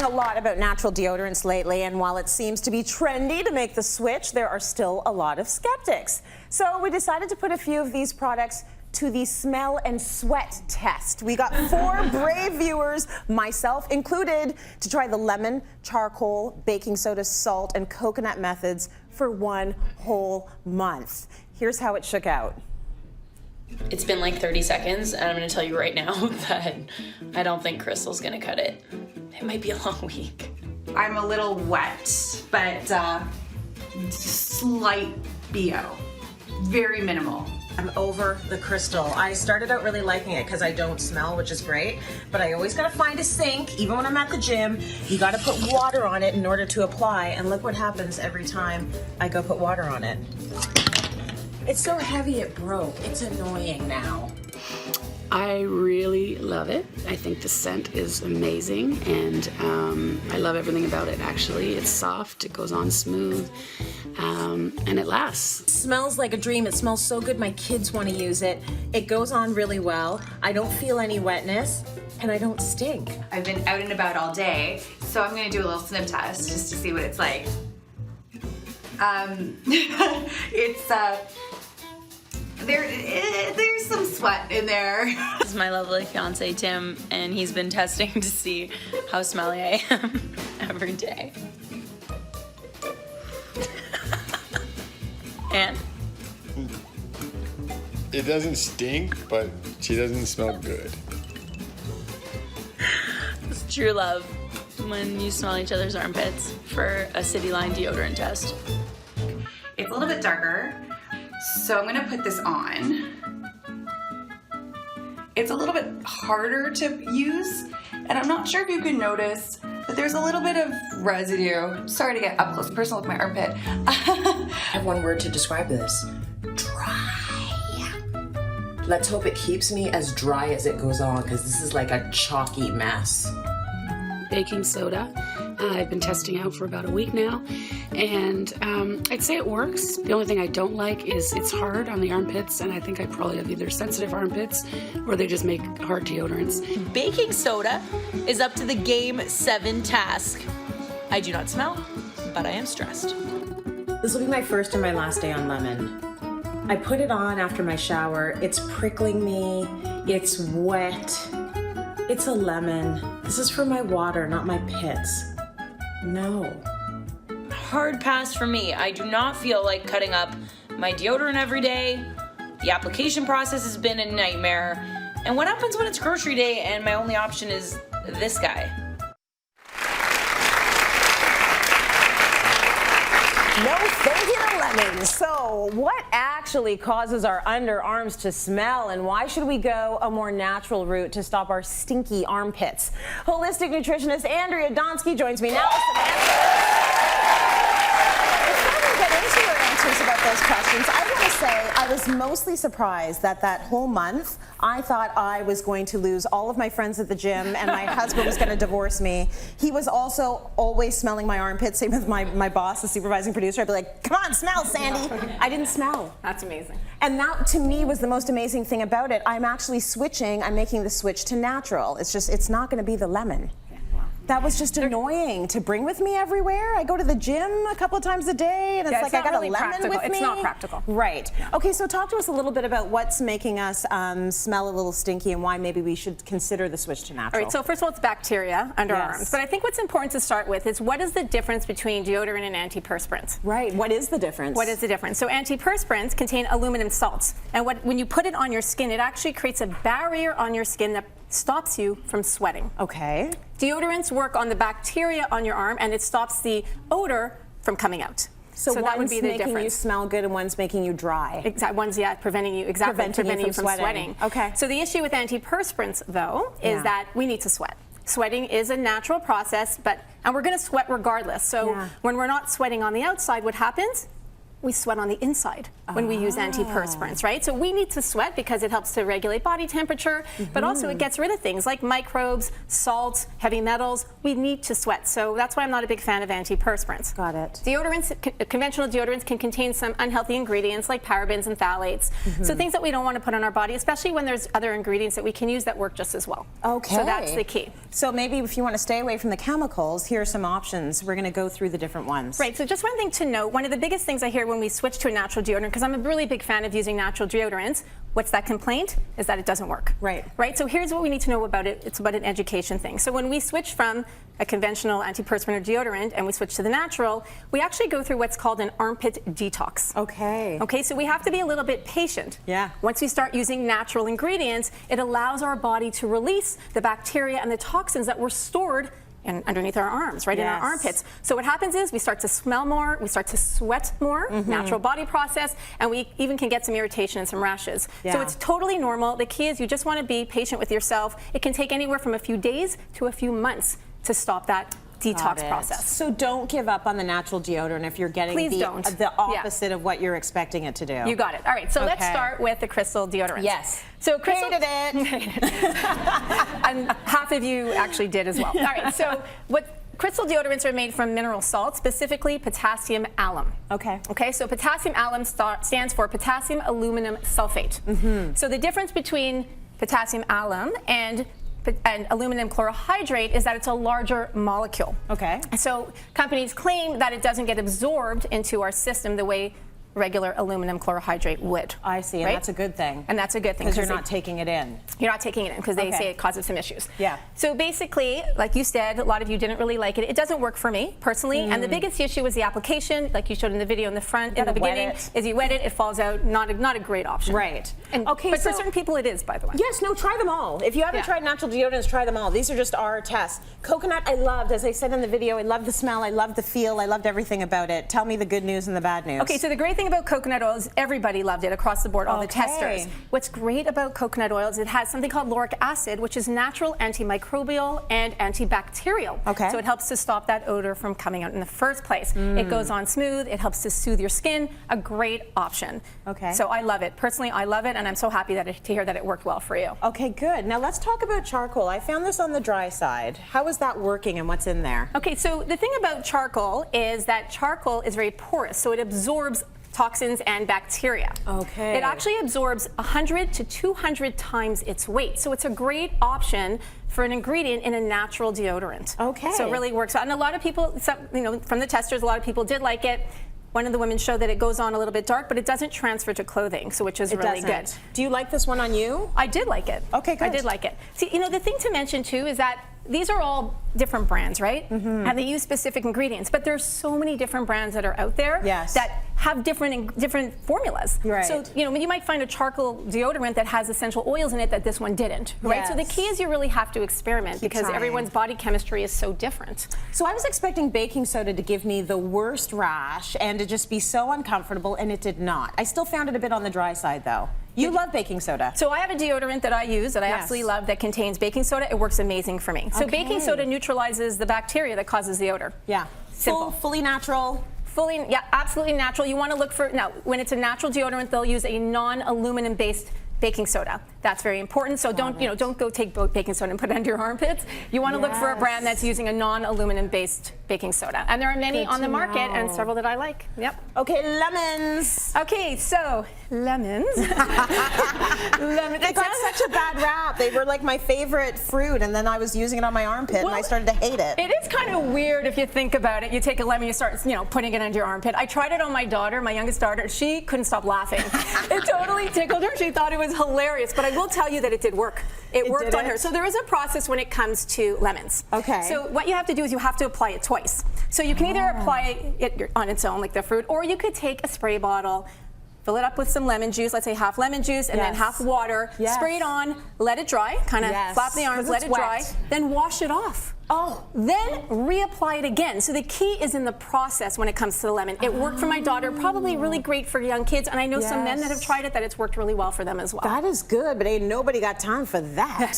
a lot about natural deodorants lately, and while it seems to be trendy to make the switch, there are still a lot of skeptics. So we decided to put a few of these products to the smell and sweat test. We got 4 brave viewers, myself included, to try the lemon, charcoal, baking soda, salt, and coconut methods for 1 whole month. Here's how it shook out. It's been like 30 seconds, and I'm gonna tell you right now that I don't think Crystal's gonna cut it. It might be a long week. I'm a little wet, but slight BO. Very minimal. I'm over the Crystal. I started out really liking it because I don't smell, which is great, but I always gotta find a sink. Even when I'm at the gym, you gotta put water on it in order to apply, and look what happens every time I go put water on it. It's so heavy it broke. It's annoying now. I really love it. I think the scent is amazing, and I love everything about it, actually. It's soft, it goes on smooth, and it lasts. It smells like a dream. It smells so good my kids want to use it. It goes on really well. I don't feel any wetness, and I don't stink. I've been out and about all day, so I'm gonna do a little sniff test just to see what it's like. There's some sweat in there. This is my lovely fiance Tim, and he's been testing to see how smelly I am every day. And it doesn't stink, but she doesn't smell good. it's true love when you smell each other's armpits for a Cityline deodorant test. It's a little bit darker, so I'm gonna put this on. It's a little bit harder to use, and I'm not sure if you can notice, but there's a little bit of residue. Sorry to get up close and personal with my armpit. I have one word to describe this. Dry. Let's hope it keeps me as dry as it goes on, because this is like a chalky mess. Baking soda, I've been testing out for about a week now, and I'd say it works. The only thing I don't like is it's hard on the armpits, and I think I probably have either sensitive armpits or they just make hard deodorants. Baking soda is up to the game 7 task. I do not smell, but I am stressed. This will be my first and my last day on lemon. I put it on after my shower. It's prickling me. It's wet. It's a lemon. This is for my water, not my pits. No. Hard pass for me. I do not feel like cutting up my deodorant every day. The application process has been a nightmare. And what happens when it's grocery day and my only option is this guy? No thank you to lemon. So what actually causes our underarms to smell, and why should we go a more natural route to stop our stinky armpits? Holistic nutritionist Andrea Donsky joins me now. Before we get into your answers about those questions, I want to say I was mostly surprised that whole month I thought I was going to lose all of my friends at the gym and my husband was going to divorce me. He was also always smelling my armpits. Same with my boss, the supervising producer. I'd be like, come on, smell, Sandy. I didn't smell. That's amazing. And that, to me, was the most amazing thing about it. I'm actually switching. I'm making the switch to natural. It's not going to be the lemon. That was just annoying to bring with me everywhere. I go to the gym a couple of times a day, and it's like I got really a lemon practical. with me. It's not practical. Right. Okay, so talk to us a little bit about what's making us smell a little stinky and why maybe we should consider the switch to natural. All right, so first of all, it's bacteria under arms. But I think what's important to start with is what is the difference between deodorant and antiperspirants? Right, what is the difference? What is the difference? So antiperspirants contain aluminum salts. And when you put it on your skin, it actually creates a barrier on your skin that stops you from sweating. Okay. Deodorants work on the bacteria on your arm, and it stops the odor from coming out. So that would be the making difference. you smell good and one's making you dry. Exactly. One's preventing you from sweating. Okay. So the issue with antiperspirants, though, is that we need to sweat. Sweating is a natural process, and we're going to sweat regardless. So when we're not sweating on the outside, what happens? we sweat on the inside when we use antiperspirants, right? So we need to sweat because it helps to regulate body temperature, but also it gets rid of things like microbes, salts, heavy metals. We need to sweat. So that's why I'm not a big fan of antiperspirants. Got it. Deodorants, conventional deodorants can contain some unhealthy ingredients like parabens and phthalates. So things that we don't want to put on our body, especially when there's other ingredients that we can use that work just as well. Okay. So that's the key. So maybe if you want to stay away from the chemicals, here are some options. We're going to go through the different ones. Right, so just one thing to note, one of the biggest things I hear when we switch to a natural deodorant, because I'm a really big fan of using natural deodorants, what's that complaint? Is that it doesn't work. Right. Right, so here's what we need to know about it. It's about an education thing. So when we switch from a conventional antiperspirant or deodorant and we switch to the natural, we actually go through what's called an armpit detox. Okay. Okay, so we have to be a little bit patient. Yeah. Once we start using natural ingredients, it allows our body to release the bacteria and the toxins that were stored and underneath our arms, right, in our armpits. So what happens is we start to smell more, we start to sweat more, natural body process, and we even can get some irritation and some rashes. So it's totally normal. The key is you just want to be patient with yourself. It can take anywhere from a few days to a few months to stop that detox process. So don't give up on the natural deodorant if you're getting the opposite of what you're expecting it to do. You got it. All right, so let's start with the crystal deodorant. Yes. So crystal, hated it. and half of you actually did as well. All right, so what crystal deodorants are made from mineral salt, specifically potassium alum. Okay. Okay, so potassium alum stands for potassium aluminum sulfate. So the difference between potassium alum and aluminum chlorohydrate is that it's a larger molecule. Okay. So companies claim that it doesn't get absorbed into our system the way regular aluminum chlorohydrate would. I see, and right? that's a good thing. And that's a good thing. Because you're not taking it in. You're not taking it in because they say it causes some issues. Yeah. So basically, like you said, a lot of you didn't really like it. It doesn't work for me personally. And the biggest issue was the application, like you showed in the video in the front, in the beginning, is you wet it, it falls out. Not a great option. Right. And, but for certain people it is, by the way. Yes, no, try them all. If you haven't tried natural deodorants, try them all. These are just our tests. Coconut, I loved, as I said in the video, I loved the smell, I loved the feel, I loved everything about it. Tell me the good news and the bad news. Okay, so the great thing about coconut oil is everybody loved it across the board, all the testers. What's great about coconut oil is it has something called lauric acid, which is natural antimicrobial and antibacterial. Okay. So it helps to stop that odor from coming out in the first place. It goes on smooth, it helps to soothe your skin, a great option. Okay. So I love it. Personally, I love it, and I'm so happy to hear that it worked well for you. Okay, good. Now let's talk about charcoal. I found this on the dry side. How is that working and what's in there? Okay, so the thing about charcoal is that charcoal is very porous, so it absorbs toxins and bacteria. Okay. It actually absorbs 100 to 200 times its weight. So it's a great option for an ingredient in a natural deodorant. Okay. So it really works out. And a lot of people, from the testers, a lot of people did like it. One of the women showed that it goes on a little bit dark, but it doesn't transfer to clothing, so which is really good. Do you like this one on you? I did like it. Okay, good. I did like it. See, the thing to mention too is that these are all different brands, right? And they use specific ingredients, but there's so many different brands that are out there that have different formulas. Right. So, you might find a charcoal deodorant that has essential oils in it that this one didn't, right? So the key is you really have to experiment because everyone's body chemistry is so different. So I was expecting baking soda to give me the worst rash and to just be so uncomfortable, and it did not. I still found it a bit on the dry side, though. You love baking soda. So I have a deodorant that I use that I absolutely love that contains baking soda. It works amazing for me. So baking soda neutralizes the bacteria that causes the odor. Yeah. Simple. Fully natural. Absolutely natural. You want to look for, now, when it's a natural deodorant, they'll use a non-aluminum based baking soda. That's very important. So don't go take baking soda and put it under your armpits. You want to look for a brand that's using a non-aluminum based baking soda. And there are many on the market and several that I like. Yep. Okay, lemons. Okay, so lemons. They got such a bad rap. They were like my favorite fruit, and then I was using it on my armpit and I started to hate it. It is kind of weird if you think about it. You take a lemon, you start, putting it under your armpit. I tried it on my daughter, my youngest daughter. She couldn't stop laughing. It totally tickled her. She thought it was hilarious, but I will tell you that it did work. It worked on her. So there is a process when it comes to lemons. Okay. So what you have to do is you have to apply it twice. So you can either apply it on its own, like the fruit, or you could take a spray bottle, fill it up with some lemon juice, let's say half lemon juice, and then half water, spray it on, let it dry, kind of flap the arms, let it dry, then wash it off. Then reapply it again. So the key is in the process when it comes to the lemon. It worked for my daughter, probably really great for young kids, and I know some men that have tried it that it's worked really well for them as well. That is good, but ain't nobody got time for that.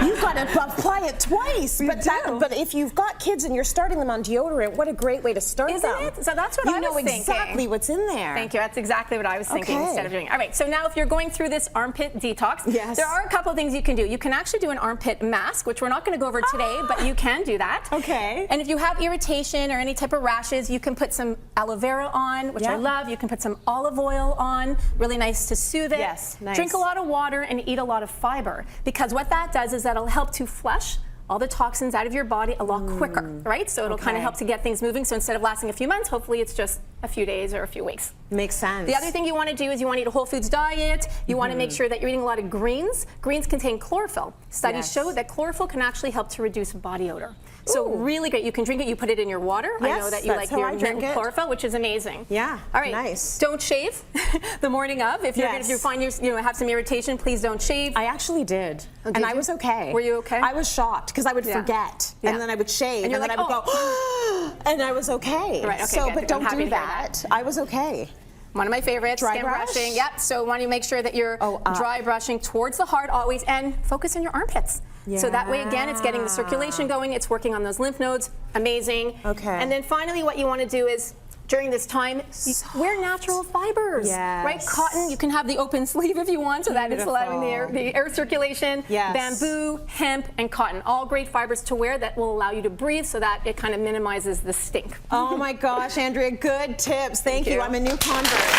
You've got to apply it twice. But if you've got kids and you're starting them on deodorant, what a great way to start them. Isn't it? So that's what I was thinking. You know exactly what's in there. Thank you. That's exactly what I was thinking instead of doing it. All right, so now if you're going through this armpit detox, there are a couple of things you can do. You can actually do an armpit mask, which we're not going to go over today, but you can do that. Okay. And if you have irritation or any type of rashes, you can put some aloe vera on, which I love. You can put some olive oil on, really nice to soothe it. Yes, nice. Drink a lot of water and eat a lot of fiber, because what that does is that'll help to flush all the toxins out of your body a lot quicker, right? So it'll kind of help to get things moving. So instead of lasting a few months, hopefully it's just a few days or a few weeks. Makes sense. The other thing you want to do is you want to eat a whole foods diet. You want to make sure that you're eating a lot of greens. Greens contain chlorophyll. Studies show that chlorophyll can actually help to reduce body odor. So really great. You can drink it. You put it in your water. I know that you like your chlorophyll, which is amazing. Yeah. All right. Nice. Don't shave the morning of. If you find you have some irritation, please don't shave. I actually did, and I was okay. Were you okay? I was shocked because I would forget, and then I would shave, and then I would go, and I was okay. Right. Okay. So, good. but don't do that. I was okay. One of my favorites, dry skin brush? brushing. Yep. So want to make sure that you're dry brushing towards the heart always, and focus on your armpits. So that way, again, it's getting the circulation going. It's working on those lymph nodes. Amazing. Okay. And then finally, what you want to do is, during this time, wear natural fibers. Right? Cotton, you can have the open sleeve if you want, so that it's allowing the air circulation. Bamboo, hemp, and cotton. All great fibers to wear that will allow you to breathe, so that it kind of minimizes the stink. Oh my gosh, Andrea, good tips. Thank you. I'm a new convert.